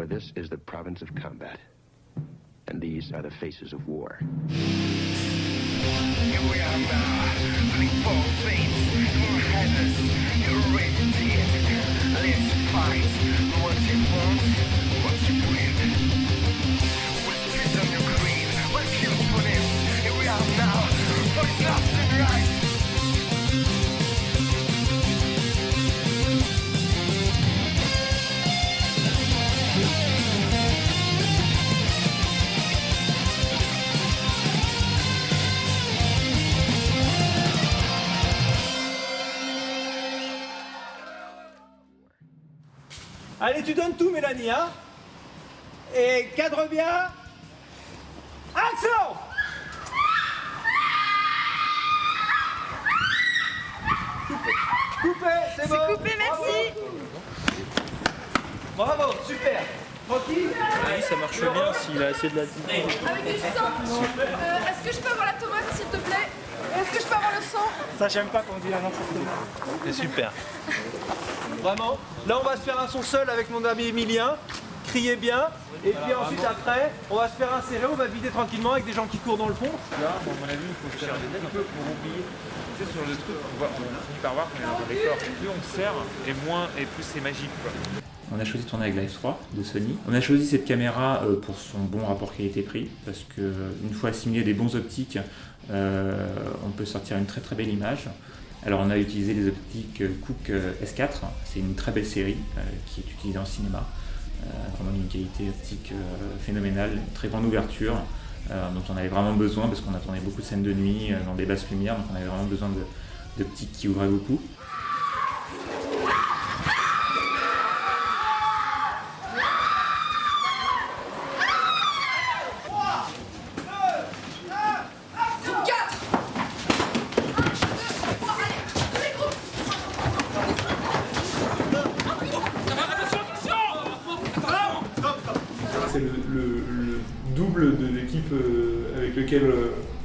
this is the province of combat. And these are the faces of war. Here we are now, fighting for faith, more heavens, you're ready to it. Let's fight, what you want, what you win. We'll spit on your creed, we'll kill opponents. Here we are now, for it's left and right. Allez, tu donnes tout, Mélanie, hein? Et cadre bien. Action! Coupé, c'est bon. C'est coupé, merci. Bravo, super. Tranquille? Oui, ça marche bien s'il a assez de la Avec du sang. Est-ce que je peux avoir la tomate, s'il te plaît? Est-ce que je peux avoir le sang? Ça, j'aime pas quand on dit la n'importe quoi. C'est super. Vraiment. Là, on va se faire un son seul avec mon ami Emilien. Criez bien. Et puis ensuite, après, on va se faire insérer. On va vider tranquillement avec des gens qui courent dans le fond. Là, à mon avis, il faut se faire un peu pour oublier. Tu sais, sur le truc, on finit par voir qu'on est dans un décor. Plus on sert, et plus c'est magique, quoi. On a choisi de tourner avec Live 3 de Sony. On a choisi cette caméra pour son bon rapport qualité-prix, parce qu'une fois assimilé des bons optiques, on peut sortir une très très belle image. Alors on a utilisé les optiques Cooke S4, c'est une très belle série qui est utilisée en cinéma, vraiment une qualité optique phénoménale, une très grande ouverture, dont on avait vraiment besoin parce qu'on a tourné beaucoup de scènes de nuit dans des basses lumières, donc on avait vraiment besoin d'optiques qui ouvraient beaucoup. C'est le double de l'équipe avec lequel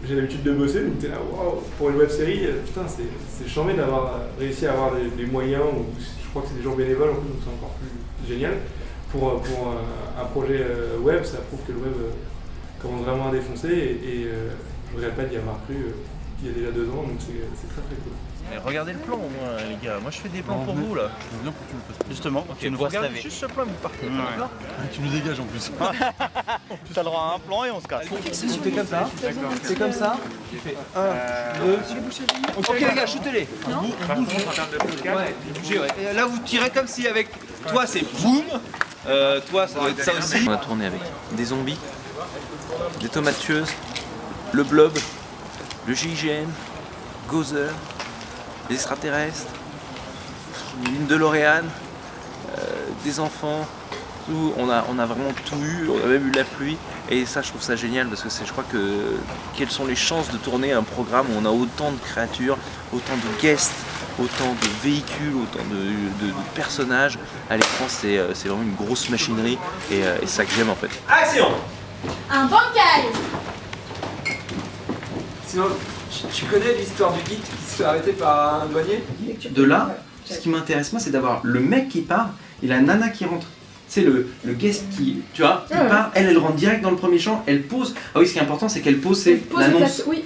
j'ai l'habitude de bosser, donc t'es là, waouh, pour une web série, putain, c'est charmé d'avoir réussi à avoir des moyens, je crois que c'est des gens bénévoles en plus, donc c'est encore plus génial. Pour un projet web, ça prouve que le web commence vraiment à défoncer et je ne regrette pas d'y avoir cru il y a déjà 2 ans, donc c'est très très cool. Mais regardez le plan au moins les gars, moi je fais des plans pour vous là. Je veux bien que tu le fasses. Justement, Tu nous regardez juste ce plan, vous partez là. Tu nous dégages en plus. T'as le droit à un plan et on se casse. C'est comme ça. C'est comme ça. Tu fais 1, 2. Ok les gars, shootez-les. Ouais, bougez, ouais. Et là vous tirez comme si avec toi c'est boum. Toi ça doit être ça aussi. On a tourné avec des zombies, des tomates tueuses, le blob, le GIGN, Gozer, des extraterrestres, une DeLorean, des enfants, tout. On a vraiment tout eu, on a même eu la pluie et ça je trouve ça génial parce que je crois que quelles sont les chances de tourner un programme où on a autant de créatures, autant de guests, autant de véhicules, autant de personnages à l'écran, c'est vraiment une grosse machinerie et c'est ça que j'aime en fait. Action! Un bancal. Sinon, tu connais l'histoire du geek qui se fait arrêter par un douanier? De là, ce qui m'intéresse moi, c'est d'avoir le mec qui part et la nana qui rentre. C'est le guest qui, tu vois, il part, elle rentre direct dans le premier champ, elle pose. Ah oui, ce qui est important, c'est qu'elle pose, c'est l'annonce. Oui.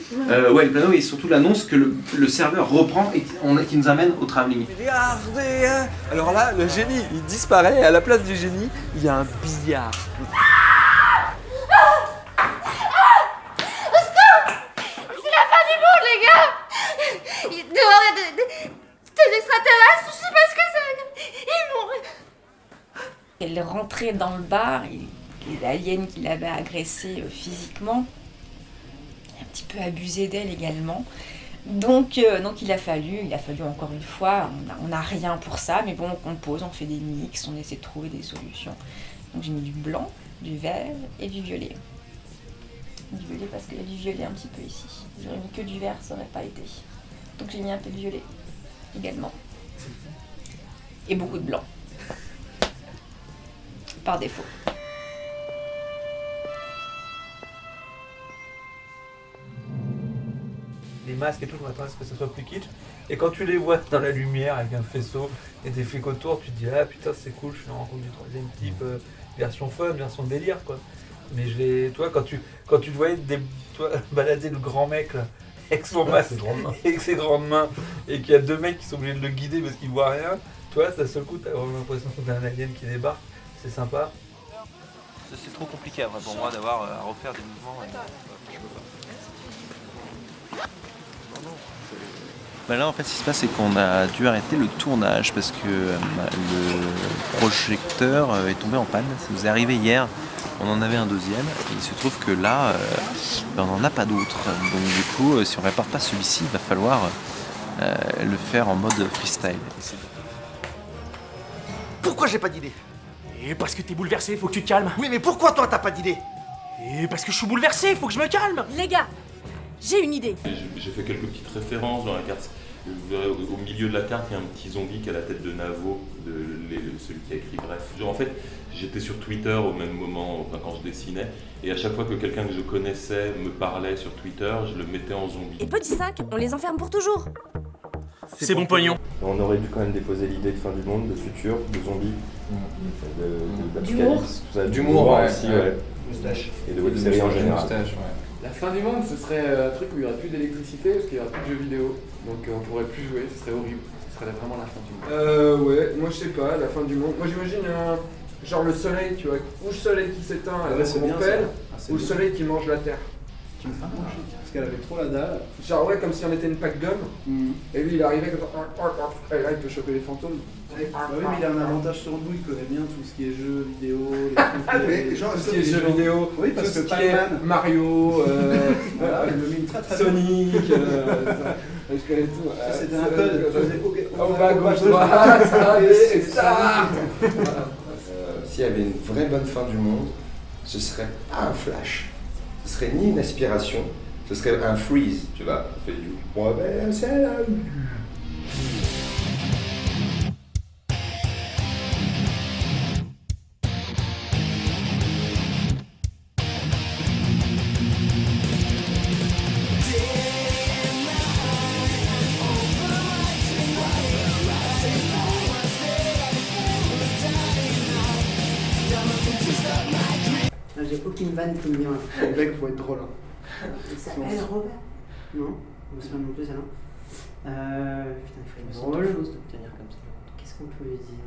Ouais, le plateau et surtout l'annonce que le serveur reprend et qui nous amène au travelling. Regardez, hein. Alors là, le génie, il disparaît et à la place du génie, il y a un billard. Il dehors, il y a des extraterrestres, je sais pas ce que c'est. Ils m'ont... Elle rentrait dans le bar, les aliens qui l'avaient agressée physiquement, un petit peu abusé d'elle également. Donc il a fallu encore une fois, on n'a rien pour ça, mais bon, on compose, on fait des mix, on essaie de trouver des solutions. Donc j'ai mis du blanc, du vert et du violet. Du violet parce qu'il y a du violet un petit peu ici. J'aurais mis que du vert, ça n'aurait pas été. Donc j'ai mis un peu de violet également. Et beaucoup de blanc. Par défaut. Les masques et tout, je m'attendais à ce que ça soit plus kitsch. Et quand tu les vois dans la lumière avec un faisceau et des flics autour, tu te dis ah putain c'est cool, je suis en rencontre du troisième type, version fun, version délire quoi. Mais toi quand tu te voyais balader le grand mec là, avec son masque, avec ses grandes mains, et qu'il y a 2 mecs qui sont obligés de le guider parce qu'ils voient rien, toi d'un seul coup t'as vraiment l'impression que t'as un alien qui débarque, c'est sympa. C'est trop compliqué après pour moi d'avoir à refaire des mouvements. Je peux pas. Bah là en fait ce qui se passe c'est qu'on a dû arrêter le tournage parce que le projecteur est tombé en panne. Ça nous est arrivé hier, on en avait un deuxième et il se trouve que là on n'en a pas d'autre. Donc du coup si on répare pas celui-ci il va falloir le faire en mode freestyle. Pourquoi j'ai pas d'idée? Et parce que t'es bouleversé, faut que tu te calmes. Oui mais pourquoi toi t'as pas d'idée? Et parce que je suis bouleversé, faut que je me calme. Les gars, j'ai une idée. J'ai fait quelques petites références dans la carte. Vous verrez au milieu de la carte, il y a un petit zombie qui a la tête de Navo, celui qui a écrit Bref. Genre, en fait, j'étais sur Twitter au même moment, enfin, quand je dessinais, et à chaque fois que quelqu'un que je connaissais me parlait sur Twitter, je le mettais en zombie. Et Petit 5, on les enferme pour toujours. C'est bon pognon. On aurait dû quand même déposer l'idée de fin du monde, de futur, de zombies, D'humour. D'humour aussi, ouais. Moustache. Et de web série en général. La fin du monde, ce serait un truc où il n'y aurait plus d'électricité parce qu'il n'y aurait plus de jeux vidéo. Donc on pourrait plus jouer, ce serait horrible. Ce serait vraiment la fin du monde. Ouais, moi je sais pas, la fin du monde. Moi j'imagine genre le soleil, tu vois, ou le soleil qui s'éteint avec mon pelle, ou le soleil qui mange la terre. Qui me fait manger. Parce qu'elle avait trop la dalle. Genre ouais, comme si on était une pack gomme. Et lui il arrivait comme ça, et là il peut choper les fantômes. Bah oui, mais il a un avantage sur nous, il connaît bien tout ce qui est jeux vidéo, les trucs. Tout ce qui est jeux vidéo, oui, parce tout que ce qui est Mario, voilà, il me met une très très Sonic, je connais tout. C'était un code, au bas gauche droite, et ça. S'il y avait une vraie bonne fin du monde, ce serait pas un flash, ce serait ni une aspiration, ce serait un freeze, tu vois. On fait du bon ben c'est là. J'ai aucune vanne qui me vient. Le mec, faut être drôle. Il s'appelle Robert. Non, on se fait non plus ça, non. Putain, il faut une drôle chose d'obtenir comme ça. Qu'est-ce qu'on peut lui dire?